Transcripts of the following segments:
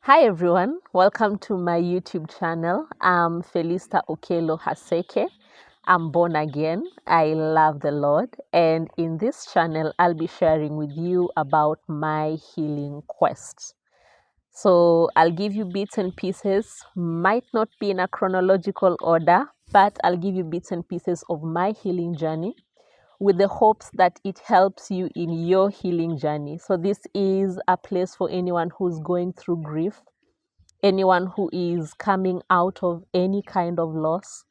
Hi everyone, welcome to my YouTube channel. I'm Philista Okello Khaseke. I'm born again. I love the Lord, and in this channel, I'll be sharing with you about my healing quest. So I'll give you bits and pieces, might not be in a chronological order, but I'll give you bits and pieces of my healing journey with the hopes that it helps you in your healing journey. So this is a place for anyone who's going through grief, anyone who is coming out of any kind of loss,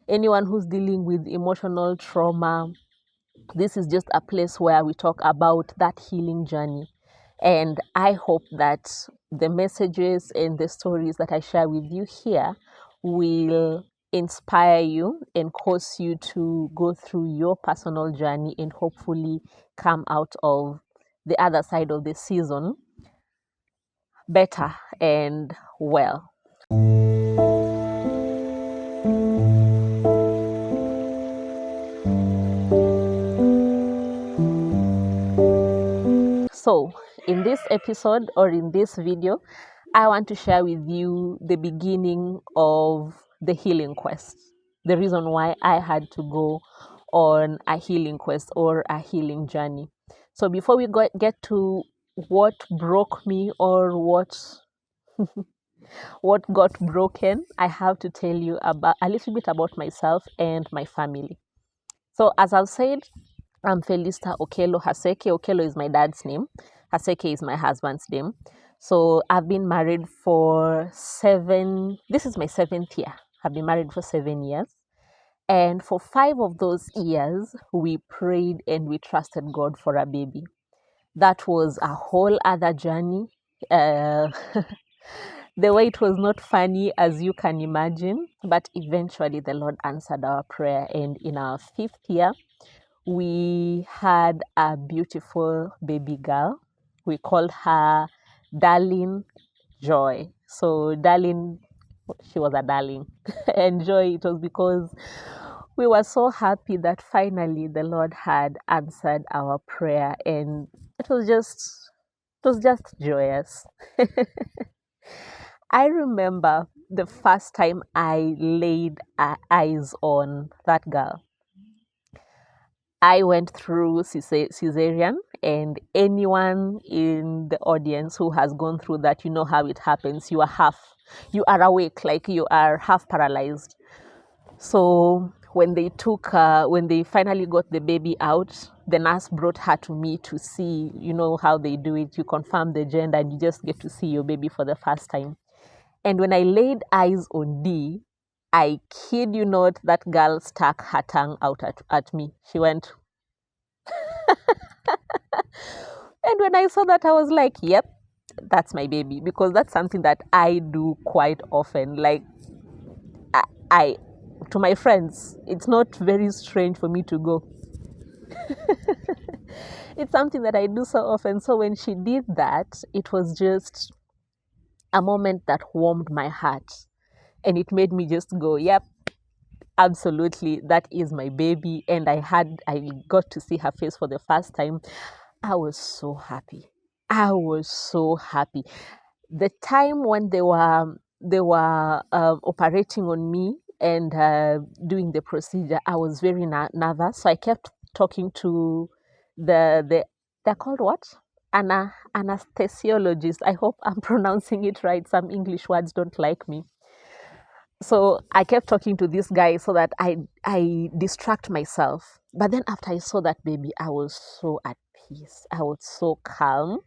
anyone who's dealing with emotional trauma. This is just a place where we talk about that healing journey. And I hope that the messages and the stories that I share with you here will inspire you and cause you to go through your personal journey and hopefully come out of the other side of the season better and well. So, in this episode or in this video, I want to share with you the beginning of the healing quest, the reason why I had to go on a healing quest or a healing journey. So, before we get to what broke me or what got broken, I have to tell you about a little bit about myself and my family. So, as I've said, I'm Philista Okello Khaseke. Okelo is my dad's name. Khaseke is my husband's name. So I've been married for this is my 7th year. I've been married for 7 years. And for 5 of those years, we prayed and we trusted God for a baby. That was a whole other journey. Uh, the way it was not funny as you can imagine, but eventually the Lord answered our prayer. And in our 5th year, we had a beautiful baby girl. We called her Darling Joy. So Darling, she was a darling. And Joy, it was because we were so happy that finally the Lord had answered our prayer, and it was just joyous. I remember the first time I laid eyes on that girl. I went through cesarean, and anyone in the audience who has gone through that, you know how it happens. You are awake, like you are half paralyzed. So when they finally got the baby out, the nurse brought her to me to see, you know how they do it. You confirm the gender and you just get to see your baby for the first time. And when I laid eyes on D, I kid you not, that girl stuck her tongue out at me. She went, and when I saw that, I was like, yep, that's my baby. Because that's something that I do quite often. Like, I to my friends, it's not very strange for me to go. It's something that I do so often. So when she did that, it was just a moment that warmed my heart. And it made me just go, yep, absolutely, that is my baby. And I got to see her face for the first time. I was so happy. I was so happy. The time when they were operating on me and doing the procedure, I was very nervous. So I kept talking to they're called what? Anesthesiologist. I hope I'm pronouncing it right. Some English words don't like me. So I kept talking to this guy so that I distract myself. But then after I saw that baby, I was so at peace. I was so calm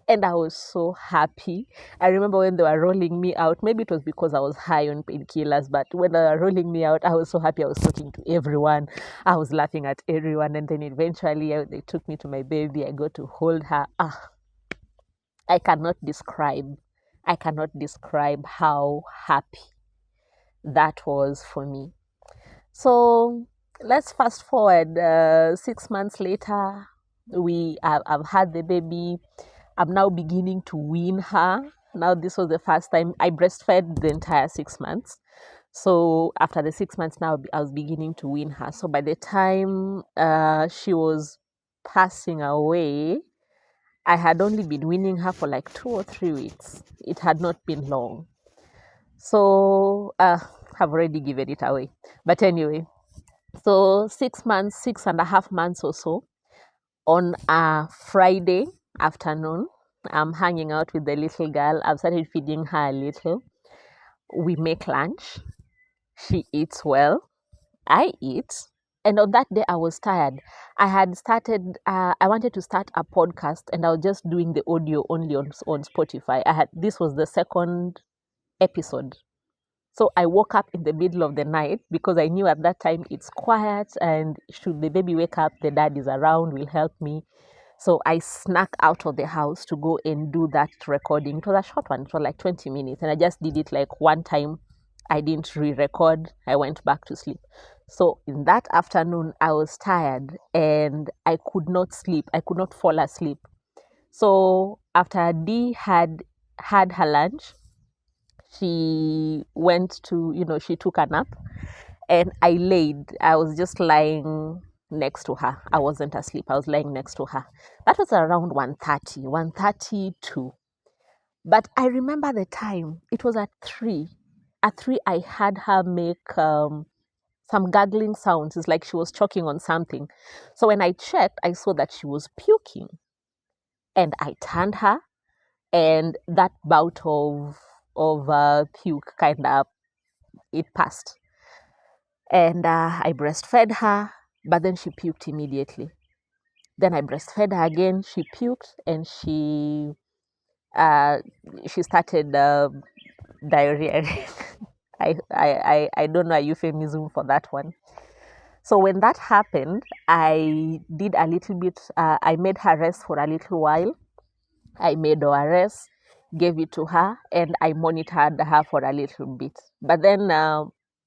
and I was so happy. I remember when they were rolling me out, maybe it was because I was high on painkillers, but when they were rolling me out, I was so happy. I was talking to everyone. I was laughing at everyone. And then eventually they took me to my baby. I got to hold her. I cannot describe. I cannot describe how happy that was for me. So let's fast forward 6 months later. I've had the baby. I'm now beginning to wean her. Now this was the first time I breastfed the entire 6 months. So after the 6 months, now I was beginning to wean her. So by the time she was passing away, I had only been weaning her for like 2 or 3 weeks. It had not been long. So I've already given it away. But anyway, so 6 months, 6.5 months or so, on a Friday afternoon, I'm hanging out with the little girl. I've started feeding her a little. We make lunch. She eats well. I eat. And on that day, I was tired. I had started, I wanted to start a podcast, and I was just doing the audio only on Spotify. This was the second episode. So I woke up in the middle of the night because I knew at that time it's quiet, and should the baby wake up, the dad is around, will help me. So I snuck out of the house to go and do that recording. It was a short one, it was like 20 minutes, and I just did it like one time. I didn't re-record. I went back to sleep. So in that afternoon, I was tired and I could not sleep. I could not fall asleep. So after Dee had had her lunch, she went to, she took a nap, and I was just lying next to her. I wasn't asleep. I was lying next to her. That was around 1:32. But I remember the time. It was at 3. At 3, I had her make some gargling sounds. It's like she was choking on something. So when I checked, I saw that she was puking. And I turned her, and that bout of puke kind of, it passed. And I breastfed her, but then she puked immediately. Then I breastfed her again. She puked, and she started diarrhea. I don't know a euphemism for that one. So when that happened, I did a little bit. I made her rest for a little while. I made her rest, gave it to her, and I monitored her for a little bit. But then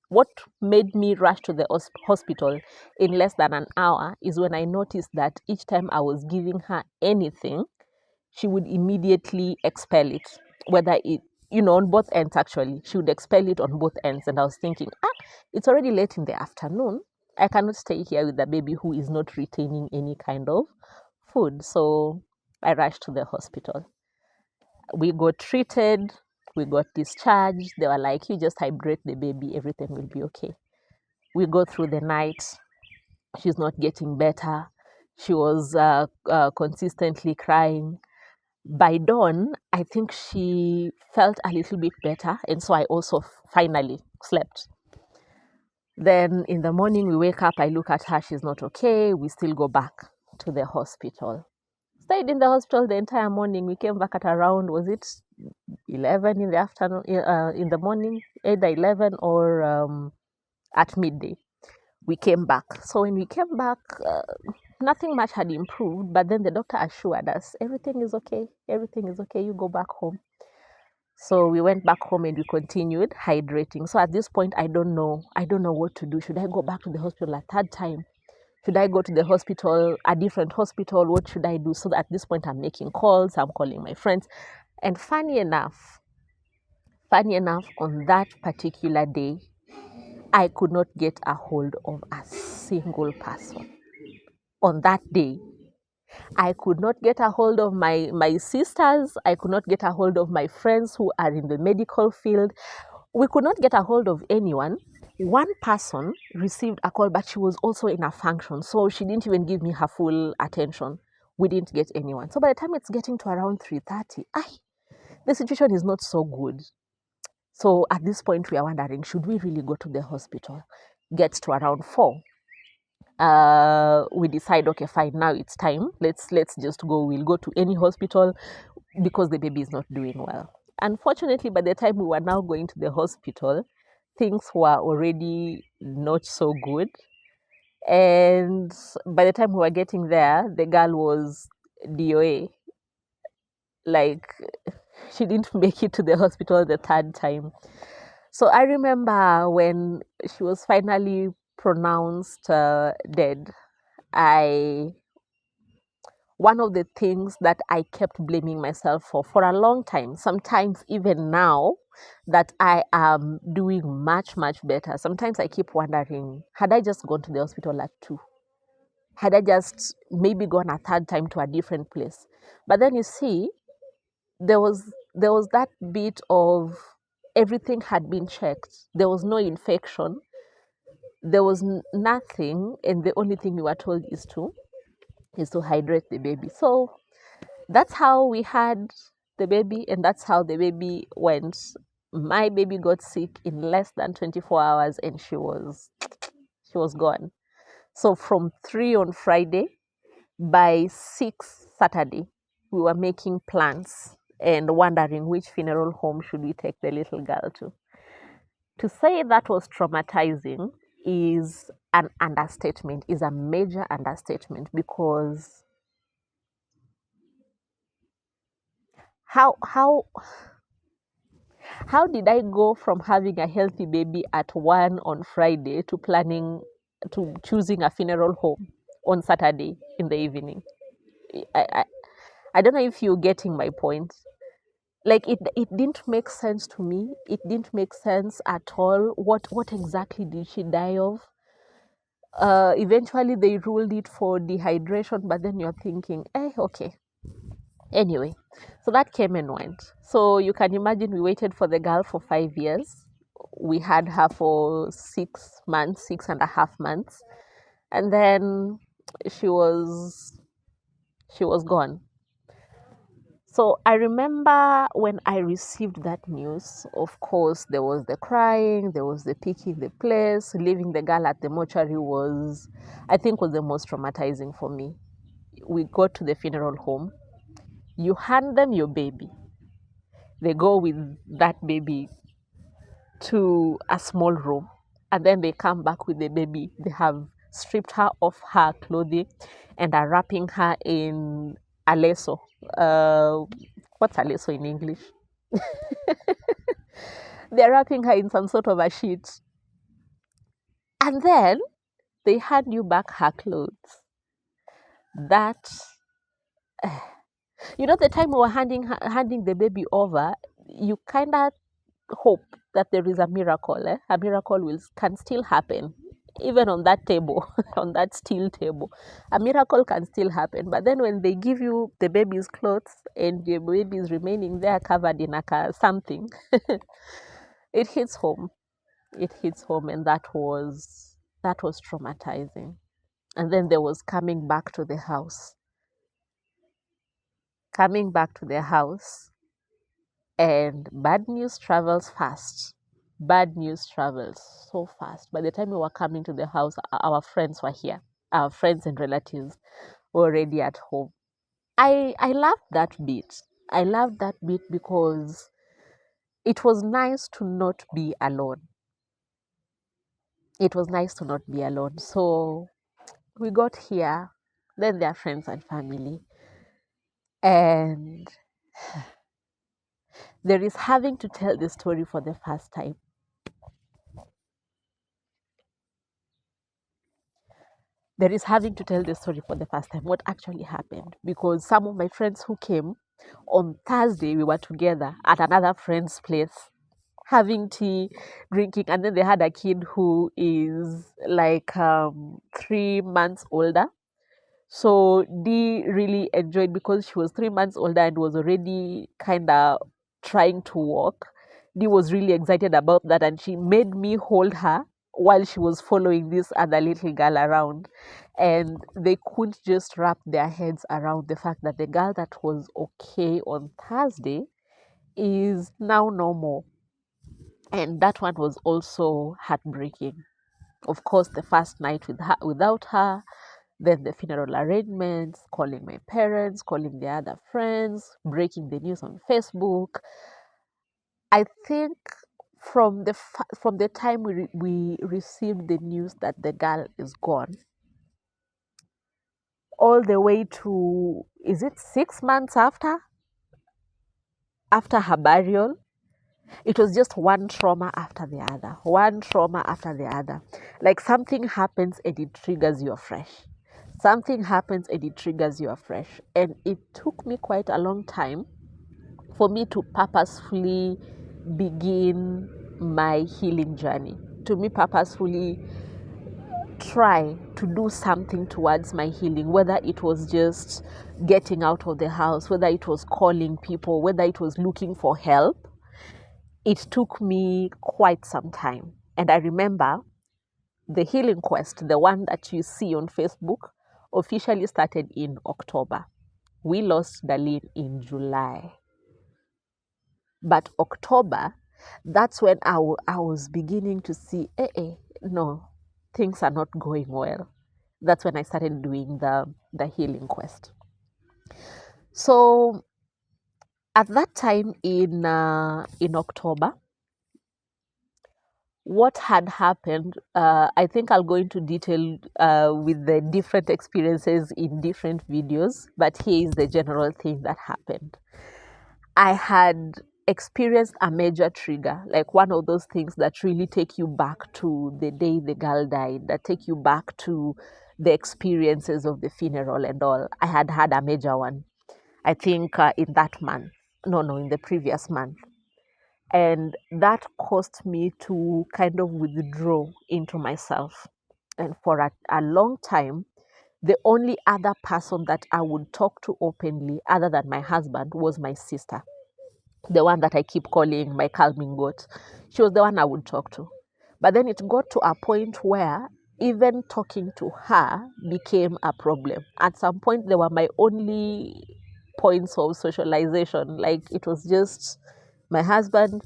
what made me rush to the hospital in less than an hour is when I noticed that each time I was giving her anything, she would immediately expel it, whether it, on both ends actually. She would expel it on both ends. And I was thinking, it's already late in the afternoon. I cannot stay here with the baby who is not retaining any kind of food. So I rushed to the hospital. We got treated, we got discharged. They were like, you just hydrate the baby, everything will be okay. We go through the night. She's not getting better. She was consistently crying. By dawn, I think she felt a little bit better, and so I also finally slept. Then in the morning, we wake up, I look at her, she's not okay. We still go back to the hospital. Stayed in the hospital the entire morning. We came back at around, was it 11 in the afternoon, in the morning, either 11 or at midday. We came back. So when we came back, nothing much had improved, but then the doctor assured us, everything is okay, you go back home. So we went back home and we continued hydrating. So at this point, I don't know what to do. Should I go back to the hospital a third time? Should I go to the hospital, a different hospital? What should I do? So at this point, I'm making calls, I'm calling my friends. And funny enough, on that particular day, I could not get a hold of a single person. On that day, I could not get a hold of my sisters. I could not get a hold of my friends who are in the medical field. We could not get a hold of anyone. One person received a call, but she was also in a function, so she didn't even give me her full attention. We didn't get anyone. So by the time it's getting to around 3:30, the situation is not so good. So at this point, we are wondering, should we really go to the hospital? Gets to around 4. We decide, okay, fine, now it's time. Let's just go. We'll go to any hospital because the baby is not doing well. Unfortunately, by the time we were now going to the hospital, things were already not so good. And by the time we were getting there, the girl was DOA. Like, she didn't make it to the hospital the third time. So I remember when she was finally pronounced dead, one of the things that I kept blaming myself for a long time, sometimes even now that I am doing much, much better, sometimes I keep wondering, had I just gone to the hospital at 2? had I just maybe gone a third time to a different place. But then you see, there was that bit of everything had been checked. There was no infection. There was nothing, and the only thing we were told is to hydrate the baby. So that's how we had the baby, and that's how the baby went. My baby got sick in less than 24 hours, and she was gone. So from 3 on Friday, by 6 Saturday, we were making plans and wondering which funeral home should we take the little girl to. To say that was traumatizing is an understatement, is a major understatement, because how how did I go from having a healthy baby at 1 on Friday to choosing a funeral home on Saturday in the evening? I, I, I don't know if you're getting my point. Like it didn't make sense to me. It didn't make sense at all. What exactly did she die of? Eventually they ruled it for dehydration, but then you're thinking, okay. Anyway, so that came and went. So you can imagine we waited for the girl for 5 years. We had her for 6 months, 6.5 months, and then she was gone. So I remember when I received that news, of course, there was the crying, there was the picking the place, leaving the girl at the mortuary I think, was the most traumatizing for me. We got to the funeral home. You hand them your baby. They go with that baby to a small room, and then they come back with the baby. They have stripped her of her clothing and are wrapping her in a leso. What's a leso in English? They're wrapping her in some sort of a sheet. And then they hand you back her clothes. That, the time we were handing the baby over, you kind of hope that there is a miracle. A miracle can still happen, even on that table, on that steel table. A miracle can still happen. But then when they give you the baby's clothes and the baby is remaining there covered in something, it hits home. It hits home, and that was traumatizing. And then there was coming back to the house. Coming back to the house, and bad news travels fast. Bad news travels so fast. By the time we were coming to the house, our friends were here. Our friends and relatives were already at home. I loved that bit. I loved that bit because it was nice to not be alone. It was nice to not be alone. So we got here, then their friends and family. And there is having to tell the story for the first time. There is having to tell the story for the first time, what actually happened. Because some of my friends who came on Thursday, we were together at another friend's place, having tea, drinking, and then they had a kid who is like 3 months older. So Dee really enjoyed, because she was 3 months older and was already kind of trying to walk. Dee was really excited about that, and she made me hold her while she was following this other little girl around. And they couldn't just wrap their heads around the fact that the girl that was okay on Thursday is now no more. And that one was also heartbreaking. Of course, the first night without her, then the funeral arrangements, calling my parents, calling the other friends, breaking the news on Facebook. I think from the time we received the news that the girl is gone, all the way to, is it 6 months after her burial, it was just one trauma after the other, one trauma after the other. Like something happens and it triggers you afresh. Something happens and it triggers you afresh. And it took me quite a long time for me to purposefully begin my healing journey. To me, purposefully try to do something towards my healing, whether it was just getting out of the house, whether it was calling people, whether it was looking for help, it took me quite some time. And I remember the healing quest, the one that you see on Facebook, officially started in October. We lost Darlene in July. But October, that's when I was beginning to see, no, things are not going well. That's when I started doing the healing quest. So at that time in October, what had happened, I think I'll go into detail with the different experiences in different videos, but here is the general thing that happened. I had experienced a major trigger, like one of those things that really take you back to the day the girl died, that take you back to the experiences of the funeral and all. I had had a major one, I think in that month. No, in the previous month. And that caused me to kind of withdraw into myself. And for a long time, the only other person that I would talk to openly, other than my husband, was my sister, the one that I keep calling my calming goat. She was the one I would talk to. But then it got to a point where even talking to her became a problem. At some point, they were my only points of socialization. Like it was just my husband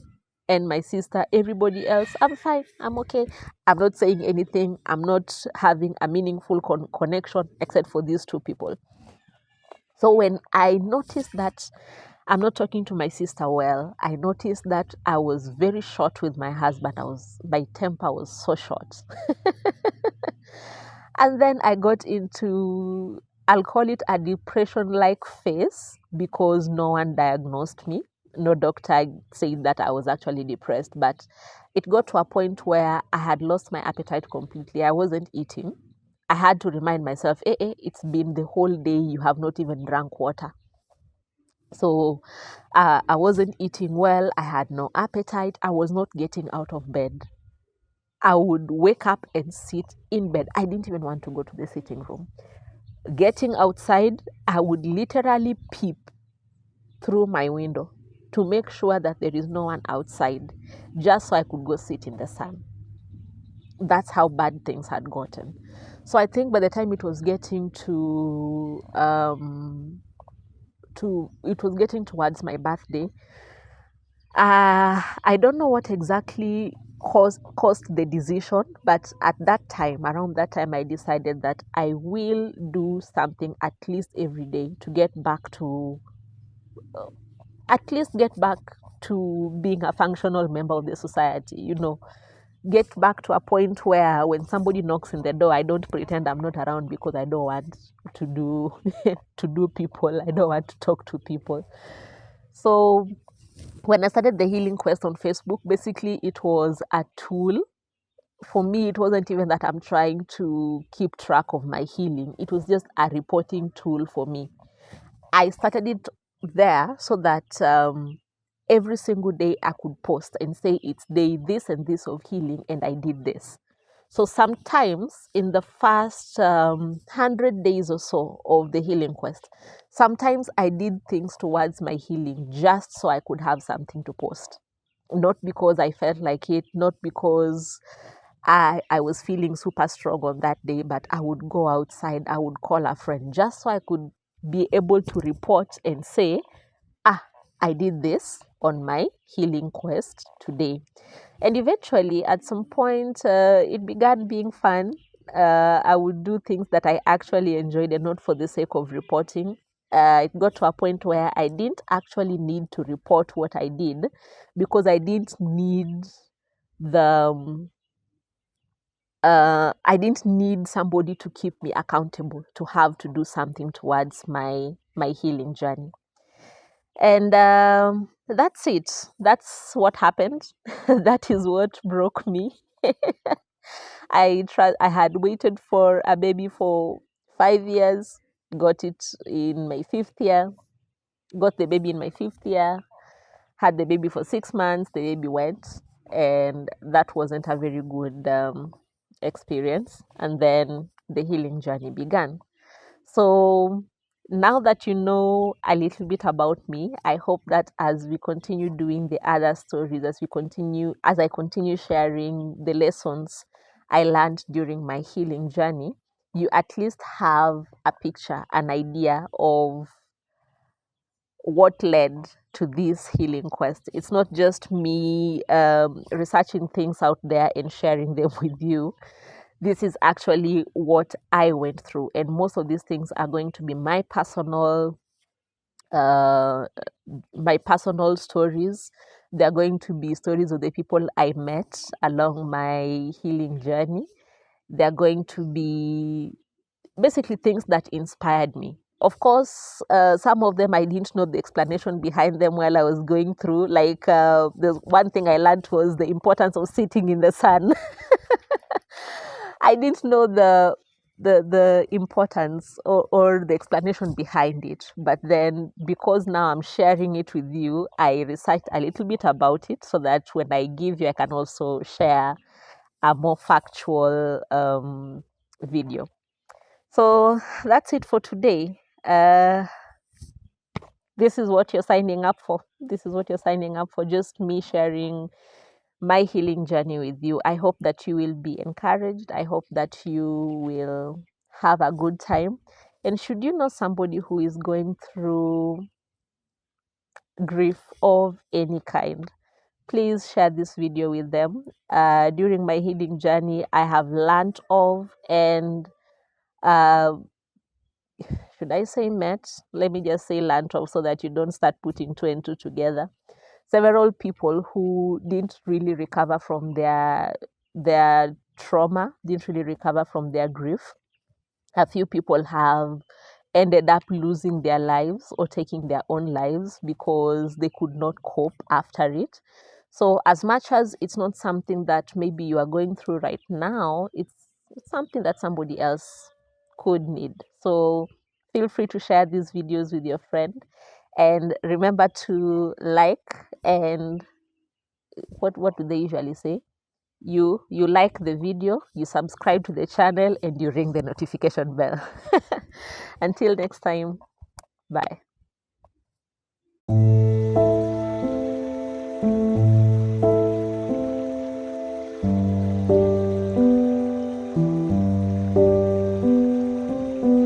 and my sister. Everybody else, I'm fine, I'm okay. I'm not saying anything. I'm not having a meaningful connection except for these two people. So when I noticed that I'm not talking to my sister well, I noticed that I was very short with my husband. My temper was so short. And then I got into, I'll call it a depression-like phase because no one diagnosed me. No doctor said that I was actually depressed, but it got to a point where I had lost my appetite completely. I wasn't eating. I had to remind myself, it's been the whole day, you have not even drank water. So I wasn't eating well. I had no appetite. I was not getting out of bed. I would wake up and sit in bed. I didn't even want to go to the sitting room. Getting outside, I would literally peep through my window to make sure that there is no one outside, just so I could go sit in the sun. That's how bad things had gotten. So I think by the time it was getting it was getting towards my birthday, I don't know what exactly caused the decision, but around that time, I decided that I will do something at least every day to get back to being a functional member of the society, get back to a point where when somebody knocks in the door, I don't pretend I'm not around because I don't want to do to do people. I don't want to talk to people. So when I started the healing quest on Facebook, basically it was a tool. For me, it wasn't even that I'm trying to keep track of my healing. It was just a reporting tool for me. I started it there so that every single day I could post and say it's day this and this of healing and I did this. So sometimes in the first 100 days or so of the healing quest, sometimes I did things towards my healing just so I could have something to post. Not because I felt like it, not because I was feeling super strong on that day, but I would go outside, I would call a friend just so I could be able to report and say, I did this on my healing quest today. And eventually, at some point, it began being fun. I would do things that I actually enjoyed and not for the sake of reporting. It got to a point where I didn't actually need to report what I did because I didn't need the I didn't need somebody to keep me accountable, to have to do something towards my healing journey. And that's it. That's what happened. That is what broke me. I had waited for a baby for 5 years, got it in my fifth year, got the baby in my fifth year, had the baby for 6 months, the baby went, and that wasn't a very good experience, and then the healing journey began. So now that you know a little bit about me, I hope that as we continue doing the other stories, as I continue sharing the lessons I learned during my healing journey, you at least have a picture, an idea of what led to this healing quest. It's not just me researching things out there and sharing them with you. This is actually what I went through, and most of these things are going to be uh, my personal stories. They're going to be stories of the people I met along my healing journey. They're going to be basically things that inspired me. Of course, some of them I didn't know the explanation behind them while I was going through. Like the one thing I learned was the importance of sitting in the sun. I didn't know the importance or the explanation behind it. But then, because now I'm sharing it with you, I researched a little bit about it so that when I give you, I can also share a more factual video. So that's it for today. This is what you're signing up for. This is what you're signing up for. Just me sharing my healing journey with you. I hope that you will be encouraged. I hope that you will have a good time. And should you know somebody who is going through grief of any kind, please share this video with them. During my healing journey, I have learned of and uh, should I say met? Let me just say learned of so that you don't start putting two and two together. Several people who didn't really recover from their trauma, didn't really recover from their grief. A few people have ended up losing their lives or taking their own lives because they could not cope after it. So as much as it's not something that maybe you are going through right now, it's something that somebody else could need. So feel free to share these videos with your friend, and remember to like, and what do they usually say? You like the video, you subscribe to the channel, and you ring the notification bell. Until next time, bye.